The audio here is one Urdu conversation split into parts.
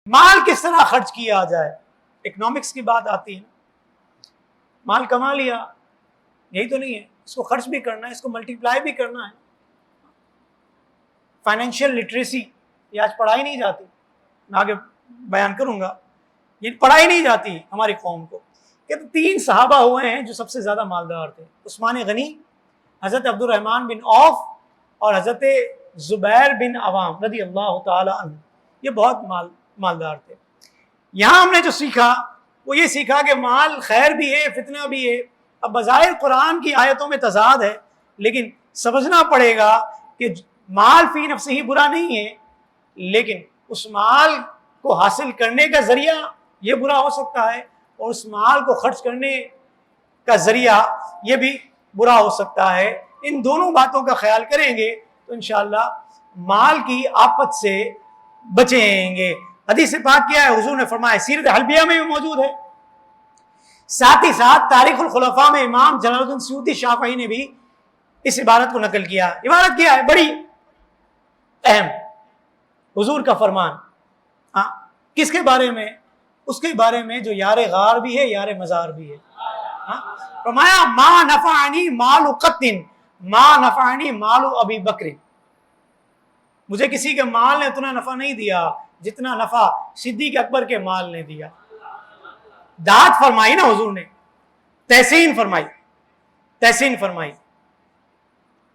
مال کس طرح خرچ کیا جائے، اکنامکس کی بات آتی ہے. مال کما لیا یہی تو نہیں ہے، اس کو خرچ بھی کرنا ہے، اس کو ملٹیپلائی بھی کرنا ہے. فائنینشیل لٹریسی یہ آج پڑھائی نہیں جاتی، میں آگے بیان کروں گا. یہ پڑھائی نہیں جاتی ہماری قوم کو. کہ 3 صحابہ ہوئے ہیں جو سب سے زیادہ مالدار تھے، عثمان غنی، حضرت عبد الرحمن بن عوف اور حضرت زبیر بن عوام رضی اللہ تعالی عنہ. یہ بہت مالدار تھے. یہاں ہم نے جو سیکھا وہ یہ سیکھا کہ مال خیر بھی ہے، فتنہ بھی ہے. اب بظاہر قرآن کی آیتوں میں تضاد ہے، لیکن سمجھنا پڑے گا کہ مال فی نفسہ ہی برا نہیں ہے، لیکن اس مال کو حاصل کرنے کا ذریعہ یہ برا ہو سکتا ہے، اور اس مال کو خرچ کرنے کا ذریعہ یہ بھی برا ہو سکتا ہے. ان دونوں باتوں کا خیال کریں گے تو انشاءاللہ مال کی آفت سے بچیں گے. حدیث پاک کیا ہے، حضور نے فرمایا، سیرت حلبیہ میں بھی موجود ہے، ساتھ ہی ساتھ تاریخ الخلفاء میں امام جلال الدین سیوطی شافعی نے بھی اس عبارت کو نقل کیا. عبارت کیا ہے؟ بڑی اہم، حضور کا فرمان. کس کے بارے میں؟ اس کے بارے میں جو یار غار بھی ہے، یار مزار بھی ہے. فرمایا ما نفعنی مال قط ما نفعنی مال ابی بکر. مجھے کسی کے مال نے اتنا نفع نہیں دیا جتنا نفع صدیق اکبر کے مال نے دیا. داد فرمائی نا حضور نے، تحسین فرمائی، تحسین فرمائی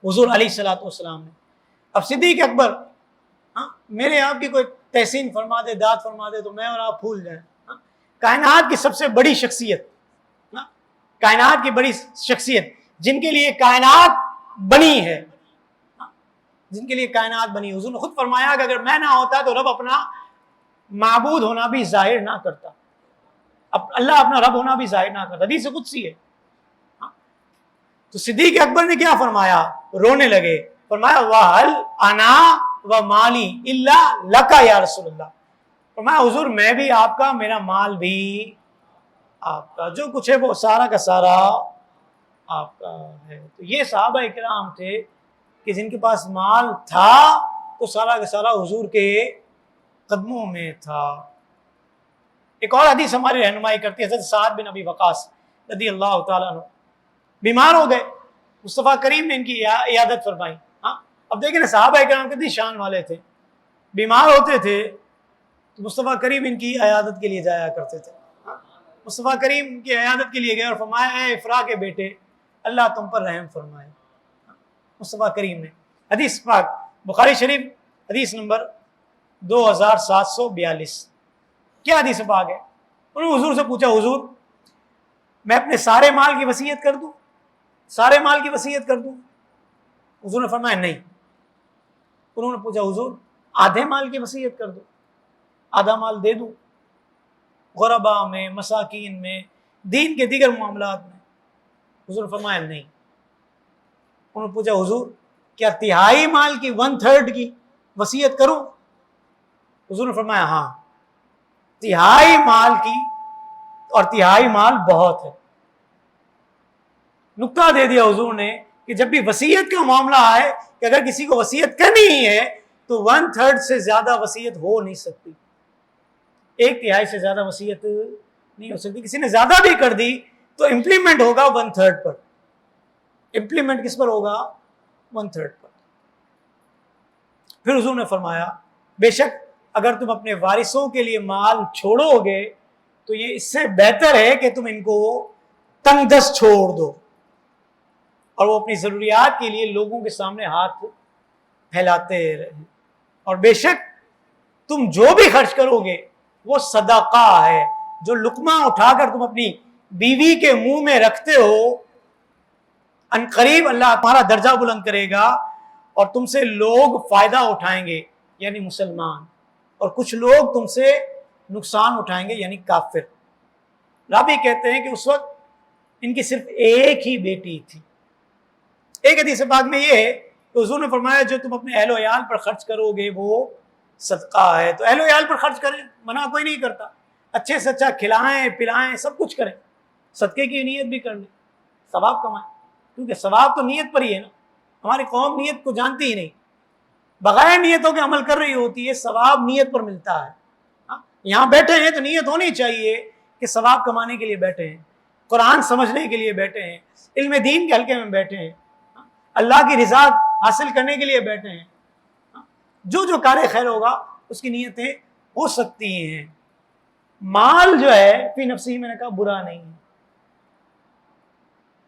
حضور علیہ الصلوۃ والسلام نے. اب صدیق اکبر میرے آپ کی کوئی تحسین فرما دے، داد فرما دے تو میں اور آپ پھول جائیں. کائنات کی سب سے بڑی شخصیت، کائنات کی بڑی شخصیت جن کے لیے کائنات بنی ہے، جن کے لیے کائنات بنی. حضور نے خود فرمایا کہ اگر میں نہ ہوتا تو رب اپنا معبود ہونا بھی ظاہر نہ کرتا، اب اللہ اپنا رب ہونا بھی ظاہر نہ کرتا. حدیث قدسی ہے. تو صدیق اکبر نے کیا فرمایا؟ رونے لگے. فرمایا وَهَلْ أَنَا وَمَالِي إِلَّا لَكَ یا رسول اللہ. فرمایا حضور میں بھی آپ کا، میرا مال بھی آپ کا، جو کچھ ہے وہ سارا کا سارا آپ کا ہے. تو یہ صحابہ کرام تھے کہ جن کے پاس مال تھا تو سارا کا سارا حضور کے قدموں میں تھا. ایک اور حدیث ہماری رہنمائی کرتی ہے. حضرت سعد بن ابی وقاص رضی اللہ تعالیٰ عنہ بیمار ہو گئے، مصطفیٰ کریم نے ان کی عیادت فرمائی. اب دیکھیں نا صحابہ کرام کتنی شان والے تھے. بیمار ہوتے تھے تو مصطفیٰ کریم ان کی عیادت کے لیے جایا کرتے تھے. مصطفیٰ کریم کی عیادت کے لیے گئے اور فرمایا اے افرا کے بیٹے اللہ تم پر رحم فرمائے. مصطفیٰ کریم نے، حدیث پاک بخاری شریف حدیث نمبر 2742. کیا حدیث پاک ہے؟ انہوں نے حضور سے پوچھا حضور میں اپنے سارے مال کی وصیت کر دوں، سارے مال کی وصیت کر دوں؟ حضور نے فرمایا نہیں. انہوں نے پوچھا حضور آدھے مال کی وصیت کر دوں، آدھا مال دے دوں غرباء میں، مساکین میں، دین کے دیگر معاملات میں؟ حضور نے فرمایا نہیں. انہوں نے پوچھا حضور کیا تہائی مال کی 1/3 کی وصیت کروں؟ حضور نے فرمایا ہاں، تہائی مال کی، اور تہائی مال بہت ہے. نکتہ دے دیا حضور نے کہ جب بھی وصیت کا معاملہ آئے کہ اگر کسی کو وصیت کرنی ہی ہے تو 1/3 سے زیادہ وصیت ہو نہیں سکتی. 1/3 سے زیادہ وصیت نہیں ہو سکتی. کسی نے زیادہ بھی کر دی تو امپلیمنٹ ہوگا 1/3 پر. امپلیمنٹ کس پر ہوگا؟ 1/3 پر. پھر حضور نے فرمایا بے شک اگر تم اپنے وارثوں کے لیے مال چھوڑو گے تو یہ اس سے بہتر ہے کہ تم ان کو تنگ دست چھوڑ دو اور وہ اپنی ضروریات کے لیے لوگوں کے سامنے ہاتھ پھیلاتے رہیں. اور بے شک تم جو بھی خرچ کرو گے وہ صدقہ ہے. جو لقمہ اٹھا کر تم اپنی بیوی کے منہ میں رکھتے ہو، ان قریب اللہ تمہارا درجہ بلند کرے گا اور تم سے لوگ فائدہ اٹھائیں گے یعنی مسلمان، اور کچھ لوگ تم سے نقصان اٹھائیں گے یعنی کافر. رابی کہتے ہیں کہ اس وقت ان کی صرف ایک ہی بیٹی تھی. ایک حدیث پاک میں یہ ہے کہ حضور نے فرمایا جو تم اپنے اہل و عیال پر خرچ کرو گے وہ صدقہ ہے. تو اہل و عیال پر خرچ کریں، منع کوئی نہیں کرتا. اچھے سے اچھا کھلائیں پلائیں، سب کچھ کریں، صدقے کی نیت بھی کر لیں، ثواب کمائیں. کیونکہ ثواب تو نیت پر ہی ہے نا. ہماری قوم نیت کو جانتی ہی نہیں، بغیر نیتوں کے عمل کر رہی ہوتی ہے، ثواب نیت پر ملتا ہے. یہاں بیٹھے ہیں تو نیت ہونی چاہیے کہ ثواب کمانے کے لیے بیٹھے ہیں، قرآن سمجھنے کے لیے بیٹھے ہیں، علم دین کے حلقے میں بیٹھے ہیں، اللہ کی رضا حاصل کرنے کے لیے بیٹھے ہیں. جو کار خیر ہوگا اس کی نیتیں ہو سکتی ہیں. مال جو ہے فی نفسی میں نے کہا برا نہیں ہے،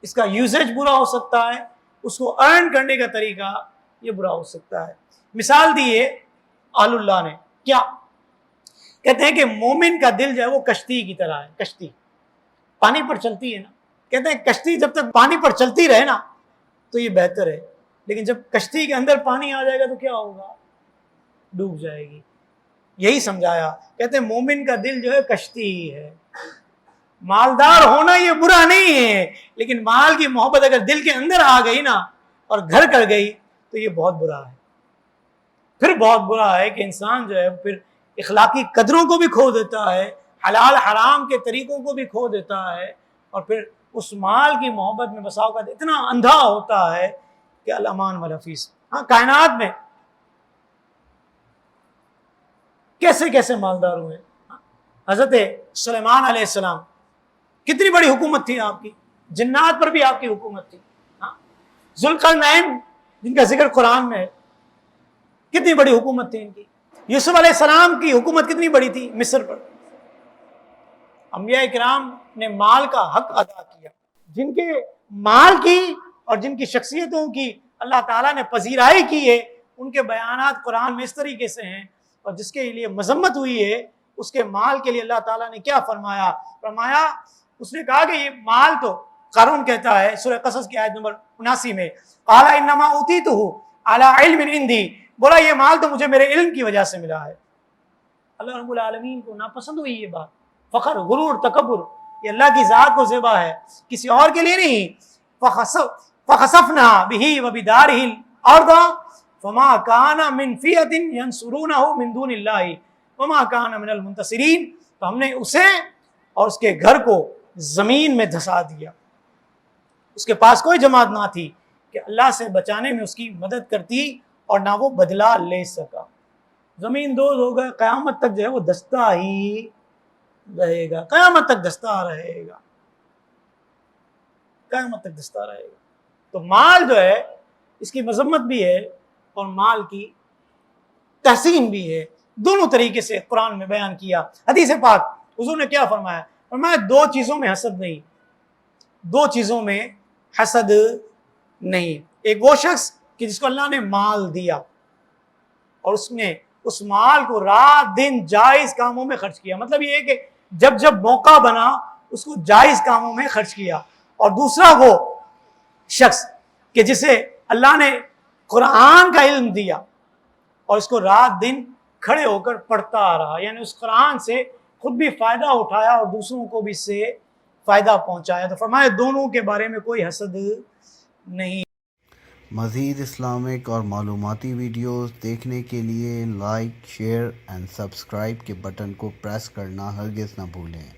اس کا یوزیج برا ہو سکتا ہے، اس کو ارن کرنے کا طریقہ یہ برا ہو سکتا ہے. مثال دی ہے آل اللہ نے، کیا کہتے ہیں کہ مومن کا دل جو ہے وہ کشتی کی طرح ہے. کشتی پانی پر چلتی ہے نا، کہتے ہیں کشتی جب تک پانی پر چلتی رہے نا تو یہ بہتر ہے، لیکن جب کشتی کے اندر پانی آ جائے گا تو کیا ہوگا؟ ڈوب جائے گی. یہی سمجھایا، کہتے ہیں مومن کا دل جو ہے کشتی ہی ہے. مالدار ہونا یہ برا نہیں ہے، لیکن مال کی محبت اگر دل کے اندر آ گئی نا اور گھر کر گئی تو یہ بہت برا ہے. پھر بہت برا ہے کہ انسان جو ہے پھر اخلاقی قدروں کو بھی کھو دیتا ہے، حلال حرام کے طریقوں کو بھی کھو دیتا ہے، اور پھر اس مال کی محبت میں بسا اوقات اتنا اندھا ہوتا ہے کہ الامان والحفیظ. ہاں، کائنات میں کیسے کیسے مالدار ہوئے. حضرت سلیمان علیہ السلام، کتنی بڑی حکومت تھی آپ کی، جنات پر بھی آپ کی حکومت تھی. ذوالقرنین جن کا ذکر قرآن میں ہے، کتنی بڑی حکومت تھی ان کی. یوسف علیہ السلام کی حکومت کتنی بڑی تھی مصر پر. انبیاء کرام نے مال کا حق ادا کیا، جن کے مال کی اور جن کی شخصیتوں کی اللہ تعالیٰ نے پذیرائی کی ہے، ان کے بیانات قرآن میں اس طریقے سے ہیں. اور جس کے لیے مذمت ہوئی ہے اس کے مال کے لیے اللہ تعالیٰ نے کیا فرمایا؟ اس نے کہا کہ یہ مال تو قارون کہتا ہے سورہ قصص کی آیت نمبر 79 میں، قال انما اوتیتہ علی علم عندی، بولا یہ مال تو مجھے میرے علم کی وجہ سے ملا ہے. اللہ رب العالمین کو ناپسند ہوئی یہ بات. فخر، غرور، تکبر یہ اللہ کی ذات کو ذبح ہے، کسی اور کے لیے نہیں. فخسفنا بہ وبدارہ الارض فما کان من فئۃ ینصرونہ من دون اللہ وما کان من المنتصرین. تو ہم نے اسے اور اس کے گھر کو زمین میں دھسا دیا. اس کے پاس کوئی جماعت نہ تھی کہ اللہ سے بچانے میں اس کی مدد کرتی، اور نہ وہ بدلہ لے سکا. زمین دوز ہو گئے، قیامت تک جو ہے وہ دستہ ہی رہے گا، قیامت تک دستہ رہے گا، قیامت تک دستہ رہے گا. تو مال جو ہے اس کی مذمت بھی ہے اور مال کی تحسین بھی ہے. دونوں طریقے سے قرآن میں بیان کیا. حدیث پاک حضور نے کیا فرمایا؟ فرمایا دو چیزوں میں حسد نہیں، دو چیزوں میں حسد نہیں. ایک وہ شخص کہ جس کو اللہ نے مال دیا اور اس نے اس مال کو رات دن جائز کاموں میں خرچ کیا. مطلب یہ ہے کہ جب موقع بنا اس کو جائز کاموں میں خرچ کیا. اور دوسرا وہ شخص کہ جسے اللہ نے قرآن کا علم دیا اور اس کو رات دن کھڑے ہو کر پڑھتا رہا، یعنی اس قرآن سے خود بھی فائدہ اٹھایا اور دوسروں کو بھی اس سے فائدہ پہنچایا. تو فرمایا دونوں کے بارے میں کوئی حسد نہیں. مزید اسلامک اور معلوماتی ویڈیوز دیکھنے کے لیے لائک، شیئر اینڈ سبسکرائب کے بٹن کو پریس کرنا ہرگز نہ بھولیں.